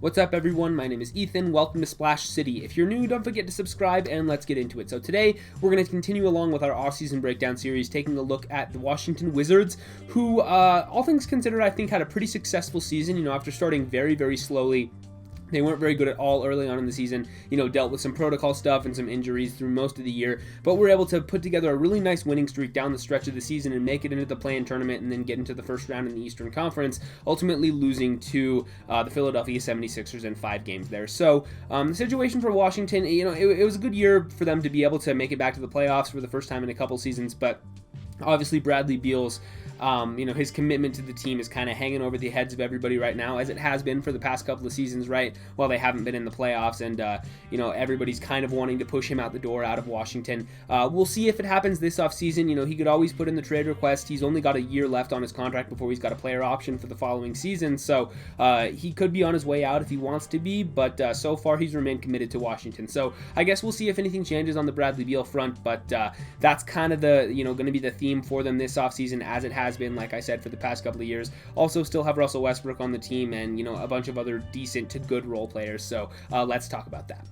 What's up, everyone? My name is Ethan. Welcome to Splash City. If you're new, don't forget to subscribe, and let's get into it. So today, we're going to continue along with our off-season breakdown series, taking a look at the Washington Wizards, who, all things considered, I think had a pretty successful season, after starting very, very slowly. They weren't very good at all early on in the season, dealt with some protocol stuff and some injuries through most of the year, but were able to put together a really nice winning streak down the stretch of the season and make it into the play-in tournament and then get into the first round in the Eastern Conference, ultimately losing to the Philadelphia 76ers in 5 games there. So the situation for Washington, it was a good year for them to be able to make it back to the playoffs for the first time in a couple seasons, but obviously Bradley Beal's his commitment to the team is kind of hanging over the heads of everybody right now, as it has been for the past couple of seasons, right? While they haven't been in the playoffs, and everybody's kind of wanting to push him out the door out of Washington. We'll see if it happens this offseason. He could always put in the trade request. He's only got a year left on his contract before he's got a player option for the following season, so he could be on his way out if he wants to be, but so far he's remained committed to Washington. So I guess we'll see if anything changes on the Bradley Beal front, but that's kind of the going to be the theme for them this offseason, as it has been, like I said, for the past couple of years. Also still have Russell Westbrook on the team and a bunch of other decent to good role players, so let's talk about that.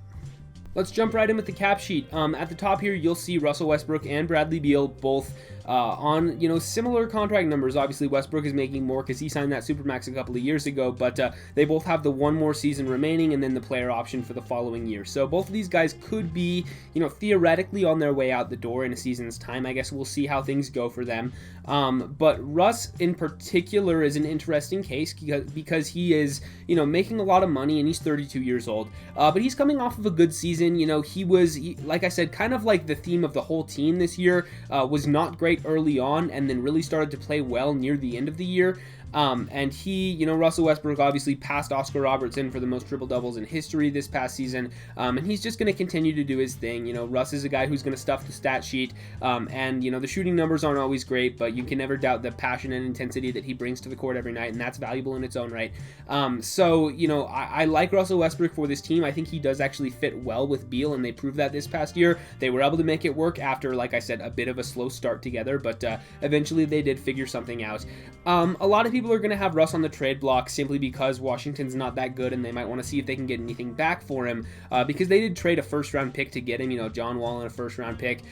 Let's jump right in with the cap sheet. At the top here, you'll see Russell Westbrook and Bradley Beal both on similar contract numbers. Obviously, Westbrook is making more because he signed that Supermax a couple of years ago, but they both have the one more season remaining and then the player option for the following year. So both of these guys could be, theoretically on their way out the door in a season's time. I guess we'll see how things go for them. But Russ in particular is an interesting case because he is, making a lot of money and he's 32 years old. But he's coming off of a good season. He was, like I said, kind of like the theme of the whole team this year, was not great early on and then really started to play well near the end of the year. And he, Russell Westbrook obviously passed Oscar Robertson for the most triple-doubles in history this past season, and he's just going to continue to do his thing. Russ is a guy who's going to stuff the stat sheet, and, the shooting numbers aren't always great, but you can never doubt the passion and intensity that he brings to the court every night, and that's valuable in its own right. I like Russell Westbrook for this team. I think he does actually fit well with Beal, and they proved that this past year. They were able to make it work after, like I said, a bit of a slow start together, but eventually they did figure something out. A lot of people are going to have Russ on the trade block simply because Washington's not that good and they might want to see if they can get anything back for him, because they did trade a first-round pick to get him, John Wall and a first-round pick.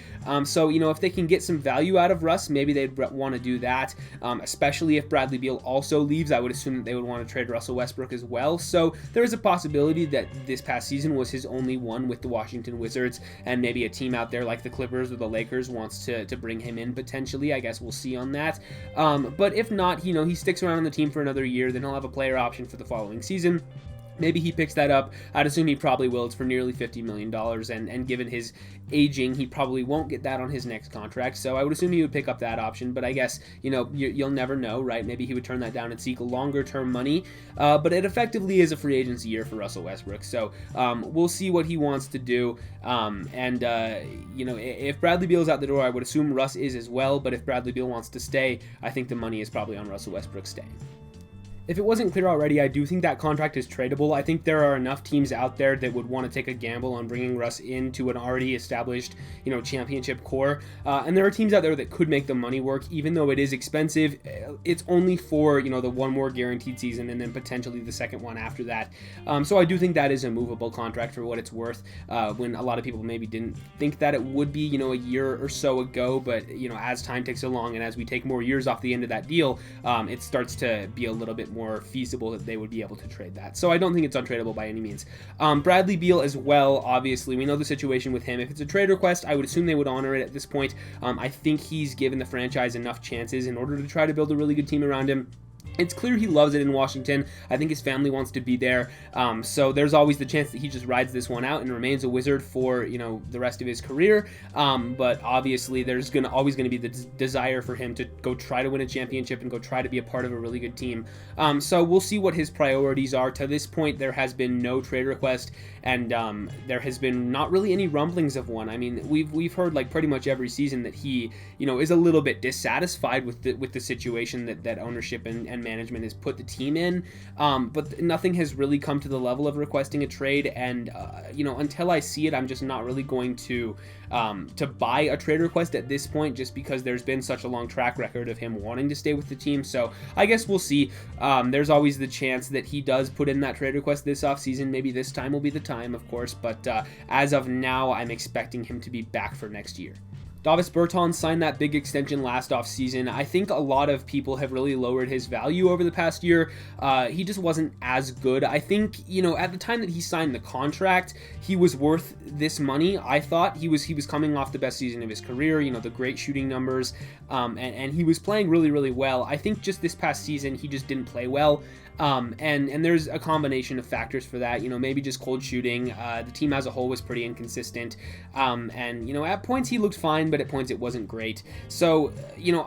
So if they can get some value out of Russ, maybe they'd want to do that, especially if Bradley Beal also leaves. I would assume that they would want to trade Russell Westbrook as well. So there is a possibility that this past season was his only one with the Washington Wizards, and maybe a team out there like the Clippers or the Lakers wants to bring him in potentially. I guess we'll see on that. But if not, he sticks around on the team for another year, then he'll have a player option for the following season. Maybe he picks that up. I'd assume he probably will. It's for nearly $50 million, and given his aging, he probably won't get that on his next contract, so I would assume he would pick up that option, but I guess, you'll never know, right? Maybe he would turn that down and seek longer-term money, but it effectively is a free agency year for Russell Westbrook, so we'll see what he wants to do, if Bradley Beal's out the door, I would assume Russ is as well, but if Bradley Beal wants to stay, I think the money is probably on Russell Westbrook staying. If it wasn't clear already, I do think that contract is tradable. I think there are enough teams out there that would want to take a gamble on bringing Russ into an already established, championship core. And there are teams out there that could make the money work, even though it is expensive. It's only for, the one more guaranteed season and then potentially the second one after that. So I do think that is a movable contract for what it's worth, when a lot of people maybe didn't think that it would be, a year or so ago. But, as time ticks along and as we take more years off the end of that deal, it starts to be a little bit more feasible that they would be able to trade that. So I don't think it's untradeable by any means. Bradley Beal as well, obviously, we know the situation with him. If it's a trade request, I would assume they would honor it at this point. I think he's given the franchise enough chances in order to try to build a really good team around him. It's clear he loves it in Washington. I think his family wants to be there. So there's always the chance that he just rides this one out and remains a Wizard for, the rest of his career. But obviously there's always going to be the desire for him to go try to win a championship and go try to be a part of a really good team. So we'll see what his priorities are. To this point, there has been no trade request, and there has been not really any rumblings of one. I mean, we've heard like pretty much every season that he, is a little bit dissatisfied with the situation that ownership and management has put the team in, but nothing has really come to the level of requesting a trade, and until I see it, I'm just not really going to buy a trade request at this point, just because there's been such a long track record of him wanting to stay with the team. So I guess we'll see. There's always the chance that he does put in that trade request this offseason. Maybe this time will be the time, of course, but as of now, I'm expecting him to be back for next year. Davis Bertans signed that big extension last offseason. I think a lot of people have really lowered his value over the past year. He just wasn't as good. I think, at the time that he signed the contract, he was worth this money. I thought he was coming off the best season of his career, the great shooting numbers, and he was playing really, really well. I think just this past season, he just didn't play well. And there's a combination of factors for that, maybe just cold shooting. The team as a whole was pretty inconsistent. And at points he looked fine, but at points it wasn't great. So,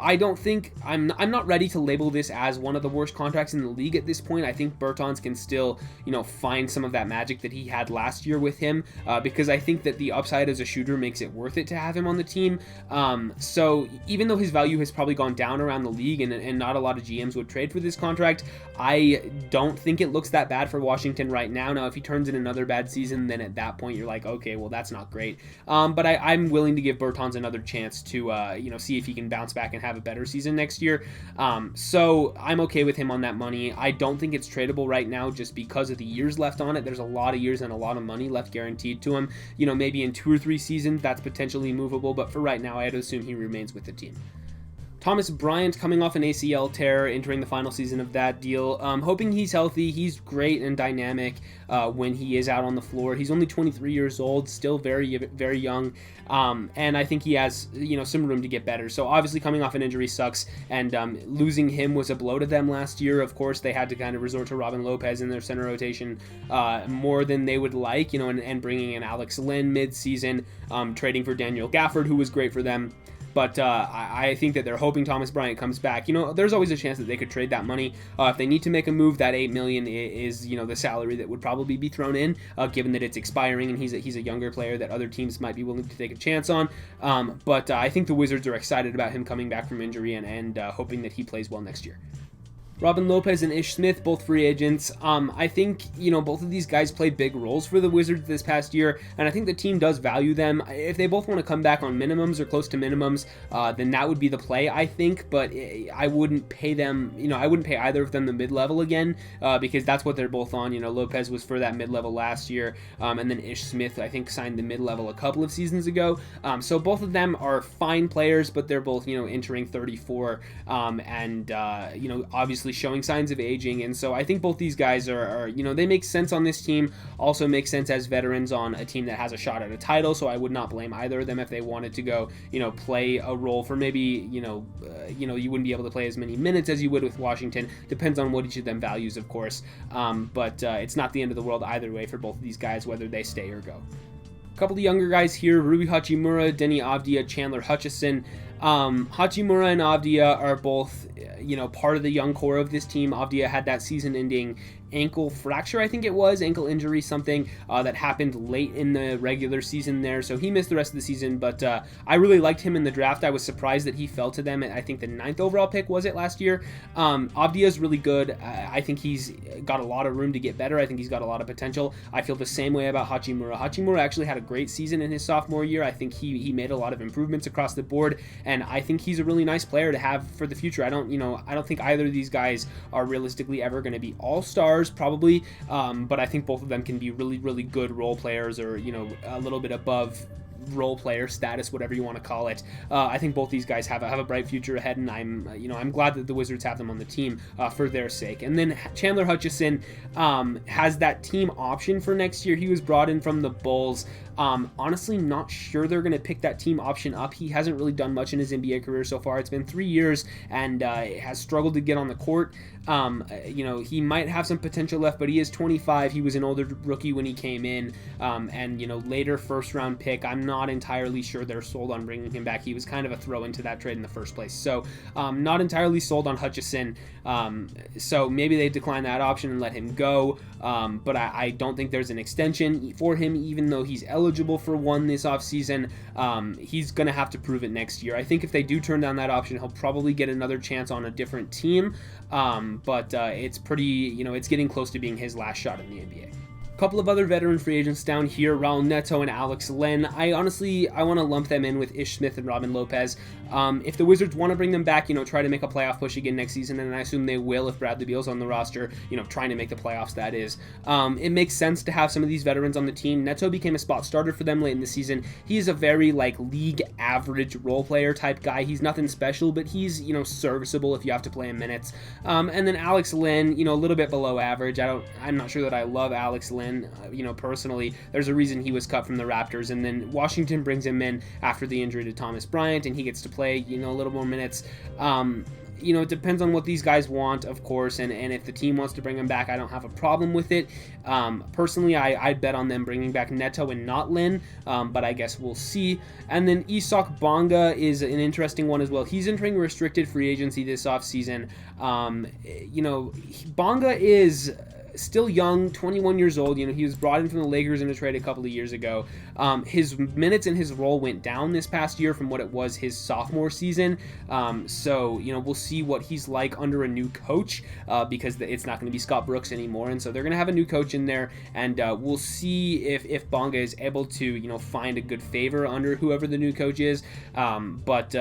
I don't think I'm not ready to label this as one of the worst contracts in the league at this point. I think Bertans can still, find some of that magic that he had last year with him, because I think that the upside as a shooter makes it worth it to have him on the team. So even though his value has probably gone down around the league and not a lot of GMs would trade for this contract, I don't think it looks that bad for Washington right now. Now, if he turns in another bad season, then at that point you're like, okay, well, that's not great. But I'm willing to give Bertans another chance to, see if he can bounce back and have a better season next year. So I'm okay with him on that money. I don't think it's tradable right now just because of the years left on it. There's a lot of years and a lot of money left guaranteed to him. Maybe in 2 or 3 seasons, that's potentially movable, but for right now, I'd assume he remains with the team. Thomas Bryant coming off an ACL tear, entering the final season of that deal. Hoping he's healthy. He's great and dynamic when he is out on the floor. He's only 23 years old, still very, very young, and I think he has some room to get better. So obviously coming off an injury sucks, and losing him was a blow to them last year. Of course, they had to kind of resort to Robin Lopez in their center rotation more than they would like, and bringing in Alex Len mid-season, trading for Daniel Gafford, who was great for them. But I think that they're hoping Thomas Bryant comes back. There's always a chance that they could trade that money. If they need to make a move, that $8 million is, the salary that would probably be thrown in, given that it's expiring and he's a younger player that other teams might be willing to take a chance on. But I think the Wizards are excited about him coming back from injury and hoping that he plays well next year. Robin Lopez and Ish Smith, both free agents. I think, both of these guys played big roles for the Wizards this past year, and I think the team does value them. If they both want to come back on minimums or close to minimums, then that would be the play, I think, but I wouldn't pay them, I wouldn't pay either of them the mid-level again, because that's what they're both on. Lopez was for that mid-level last year, and then Ish Smith, I think, signed the mid-level a couple of seasons ago. So both of them are fine players, but they're both, entering 34, and obviously showing signs of aging, and so I think both these guys are they make sense on this team, also make sense as veterans on a team that has a shot at a title, so I would not blame either of them if they wanted to go play a role for maybe you wouldn't be able to play as many minutes as you would with Washington. Depends on what each of them values, of course, but it's not the end of the world either way for both of these guys, whether they stay or go. A couple of younger guys here: Rui Hachimura, Denny Avdia, Chandler Hutchison. Hachimura and Avdia are both, part of the young core of this team. Avdia had that season-ending ankle fracture, I think it was, ankle injury, something that happened late in the regular season there, so he missed the rest of the season, but I really liked him in the draft. I was surprised that he fell to them at, I think, the 9th overall pick, was it, last year? Avdia is really good. I think he's got a lot of room to get better. I think he's got a lot of potential. I feel the same way about Hachimura. Hachimura actually had a great season in his sophomore year. I think he made a lot of improvements across the board, and I think he's a really nice player to have for the future. I don't think either of these guys are realistically ever going to be all-stars, probably, but I think both of them can be really, really good role players, or a little bit above role player status, whatever you want to call it. I think both these guys have a bright future ahead, and I'm glad that the Wizards have them on the team for their sake. And then Chandler Hutchison has that team option for next year. He was brought in from the Bulls. Honestly, not sure they're going to pick that team option up. He hasn't really done much in his NBA career so far. It's been 3 years and has struggled to get on the court. He might have some potential left, but he is 25. He was an older rookie when he came in, and later first-round pick. I'm not entirely sure they're sold on bringing him back. He was kind of a throw into that trade in the first place. So not entirely sold on Hutchison. So maybe they decline that option and let him go. But I don't think there's an extension for him, even though he's eligible for one this offseason. He's going to have to prove it next year. I think if they do turn down that option, he'll probably get another chance on a different team. but it's pretty, it's getting close to being his last shot in the NBA. Couple of other veteran free agents down here, Raul Neto and Alex Len. I want to lump them in with Ish Smith and Robin Lopez. If the Wizards want to bring them back, try to make a playoff push again next season, and I assume they will if Bradley Beal's on the roster, trying to make the playoffs, that is. It makes sense to have some of these veterans on the team. Neto became a spot starter for them late in the season. He's a very, league average role player type guy. He's nothing special, but he's, serviceable if you have to play him minutes. And then Alex Len, a little bit below average. I'm not sure that I love Alex Len. Personally, there's a reason he was cut from the Raptors, and then Washington brings him in after the injury to Thomas Bryant, and he gets to play, a little more minutes. It depends on what these guys want, of course, and if the team wants to bring him back, I don't have a problem with it. Personally, I'd bet on them bringing back Neto and not Lin, but I guess we'll see. And then Isak Bonga is an interesting one as well. He's entering restricted free agency this offseason. Bonga is still young, 21 years old. He was brought in from the Lakers in a trade a couple of years ago. His minutes and his role went down this past year from what it was his sophomore season. So we'll see what he's like under a new coach, because it's not going to be Scott Brooks anymore, and so they're going to have a new coach in there, and we'll see if Bonga is able to find a good favor under whoever the new coach is. But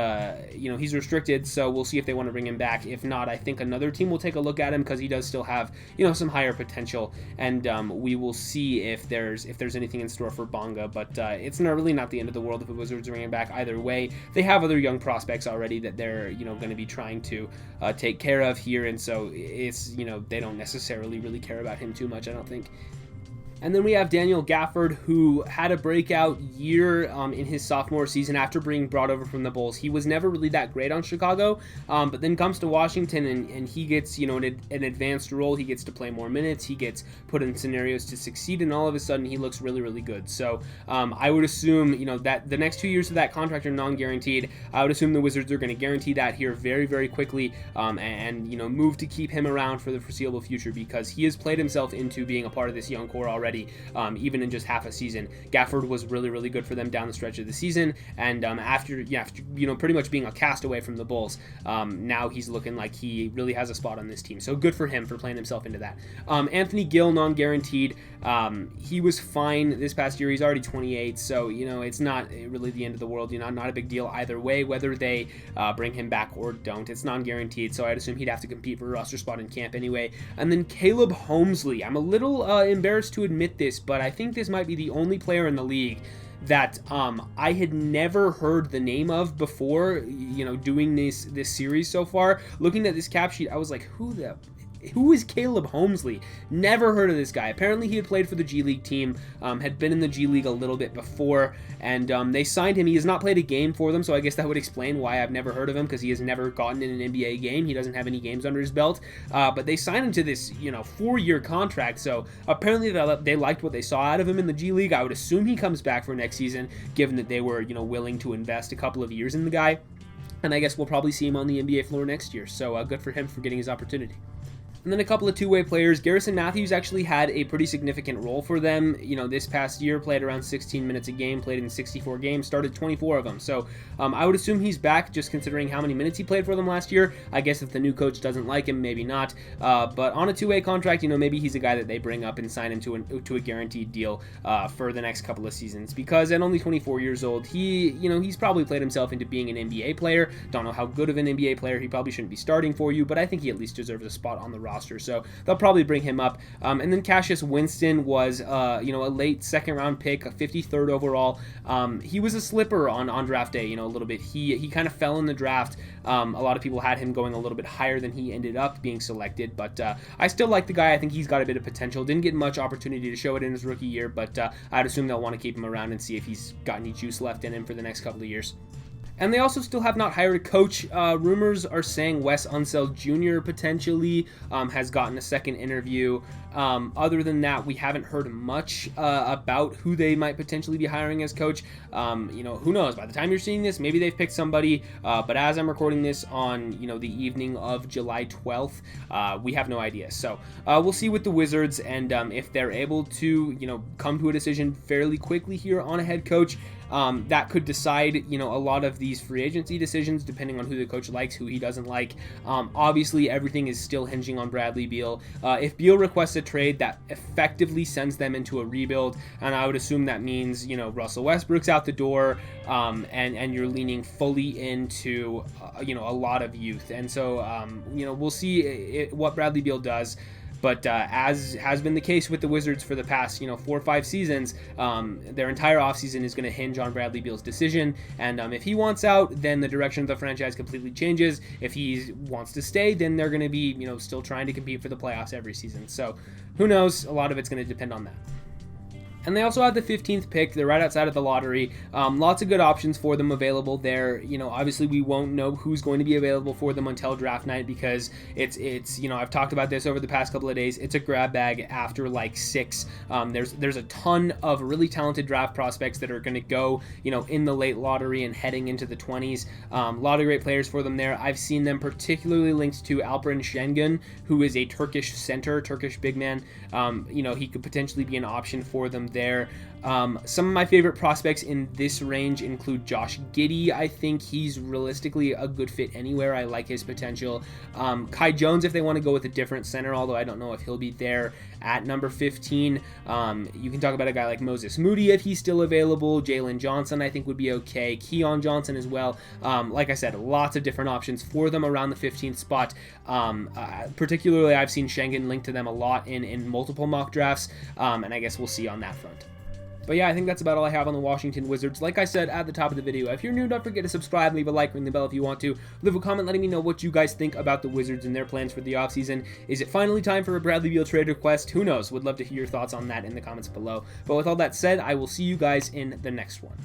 he's restricted, so we'll see if they want to bring him back. If not, I think another team will take a look at him because he does still have some higher potential, and we will see if there's anything in store for Bonga. But it's really not the end of the world if the Wizards bring him back either way. They have other young prospects already that they're going to be trying to take care of here, and so it's they don't necessarily really care about him too much, I don't think. And then we have Daniel Gafford, who had a breakout year in his sophomore season after being brought over from the Bulls. He was never really that great on Chicago, but then comes to Washington, and he gets an advanced role. He gets to play more minutes. He gets put in scenarios to succeed, and all of a sudden he looks really, really good. So I would assume that the next 2 years of that contract are non-guaranteed. I would assume the Wizards are going to guarantee that here very, very quickly, and move to keep him around for the foreseeable future, because he has played himself into being a part of this young core already. Even in just half a season. Gafford was really, really good for them down the stretch of the season, and after pretty much being a castaway from the Bulls, now he's looking like he really has a spot on this team. So good for him for playing himself into that. Anthony Gill, non-guaranteed. He was fine this past year. He's already 28, so it's not really the end of the world. Not a big deal either way, whether they bring him back or don't. It's non-guaranteed, so I'd assume he'd have to compete for a roster spot in camp anyway. And then Caleb Holmesley. I'm a little embarrassed to admit this, but I think this might be the only player in the league that I had never heard the name of before, doing this series so far. Looking at this cap sheet, I was like, who is Caleb Holmesley? Never heard of this guy. Apparently he had played for the G League team, had been in the G League a little bit before, and they signed him. He has not played a game for them, so I guess that would explain why I've never heard of him, because he has never gotten in an NBA game. He doesn't have any games under his belt, but they signed him to this 4-year contract, so apparently they liked what they saw out of him in the G League. I would assume he comes back for next season, given that they were willing to invest a couple of years in the guy, and I guess we'll probably see him on the NBA floor next year, so good for him for getting his opportunity. And then a couple of two-way players. Garrison Matthews actually had a pretty significant role for them. This past year, played around 16 minutes a game, played in 64 games, started 24 of them. So I would assume he's back, just considering how many minutes he played for them last year. I guess if the new coach doesn't like him, maybe not. But on a two-way contract, maybe he's a guy that they bring up and sign him to a guaranteed deal for the next couple of seasons. Because at only 24 years old, he's probably played himself into being an NBA player. Don't know how good of an NBA player. He probably shouldn't be starting for you, but I think he at least deserves a spot on the roster, so they'll probably bring him up. And then Cassius Winston was a late second round pick, a 53rd overall. He was a slipper on draft day, a little bit. He kind of fell in the draft. A lot of people had him going a little bit higher than he ended up being selected, but I still like the guy. I think he's got a bit of potential. Didn't get much opportunity to show it in his rookie year, but I'd assume they'll want to keep him around and see if he's got any juice left in him for the next couple of years. And they also still have not hired a coach. Rumors are saying Wes Unseld Jr. potentially has gotten a second interview. Other than that, we haven't heard much about who they might potentially be hiring as coach. Who knows? By the time you're seeing this, maybe they've picked somebody. But as I'm recording this on, the evening of July 12th, we have no idea. So we'll see with the Wizards, and if they're able to, come to a decision fairly quickly here on a head coach. That could decide, a lot of the these free agency decisions, depending on who the coach likes, who he doesn't like. Obviously, everything is still hinging on Bradley Beal. If Beal requests a trade, that effectively sends them into a rebuild, and I would assume that means, you know, Russell Westbrook's out the door, and you're leaning fully into, you know, a lot of youth. And so, you know, we'll see what Bradley Beal does. But as has been the case with the Wizards for the past, you know, 4 or 5 seasons, their entire offseason is going to hinge on Bradley Beal's decision. And if he wants out, then the direction of the franchise completely changes. If he wants to stay, then they're going to be, you know, still trying to compete for the playoffs every season. So who knows? A lot of it's going to depend on that. And they also have the 15th pick. They're right outside of the lottery. Lots of good options for them available there. You know, obviously we won't know who's going to be available for them until draft night, because it's you know, I've talked about this over the past couple of days. It's a grab bag after like 6. There's a ton of really talented draft prospects that are going to go, you know, in the late lottery and heading into the 20s. A lot of great players for them there. I've seen them particularly linked to Alperen Şengün, who is a Turkish center, Turkish big man. You know, he could potentially be an option for them there. Some of my favorite prospects in this range include Josh Giddey. I think he's realistically a good fit anywhere. I like his potential. Kai Jones, if they want to go with a different center, although I don't know if he'll be there at number 15. You can talk about a guy like Moses Moody if he's still available. Jalen Johnson, I think, would be okay. Keon Johnson as well. Like I said, lots of different options for them around the 15th spot. Particularly, I've seen Şengün linked to them a lot in multiple mock drafts, and I guess we'll see on that front. But yeah, I think that's about all I have on the Washington Wizards. Like I said at the top of the video, if you're new, don't forget to subscribe, leave a like, ring the bell if you want to. Leave a comment letting me know what you guys think about the Wizards and their plans for the offseason. Is it finally time for a Bradley Beal trade request? Who knows? Would love to hear your thoughts on that in the comments below. But with all that said, I will see you guys in the next one.